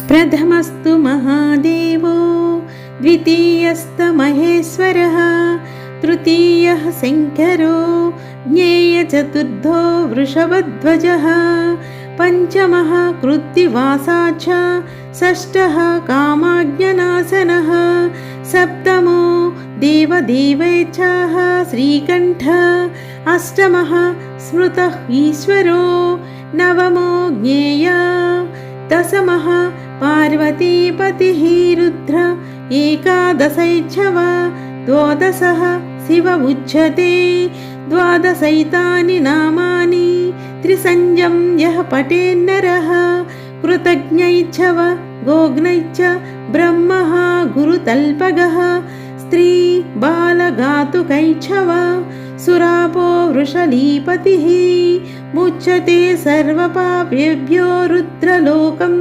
प्रथमस्तु महादेवो द्वितीयस्तमहेश्वरः तृतीयः शङ्करो ज्ञेयचतुर्थो वृषभध्वजः पञ्चमः कृत्तिवासा च षष्ठः कामाज्ञनाशनः सप्तमो देवदेवेच्छः श्रीकण्ठः अष्टमः स्मृतः ईश्वरो नवमो ज्ञेयः दशमः पार्वतीपतिः रुद्र एकादशैच्छव द्वादशः शिव उच्यते द्वादशैतानि नामानि त्रिसंज्ञं यः पठेन्नरः कृतज्ञैच्छव गोग्नैश्च ब्रह्मः गुरुतल्पगः स्त्री बालघातुकैच्छव सुरापो वृषलीपतिः मुच्यते सर्वपापेभ्यो रुद्रलोकं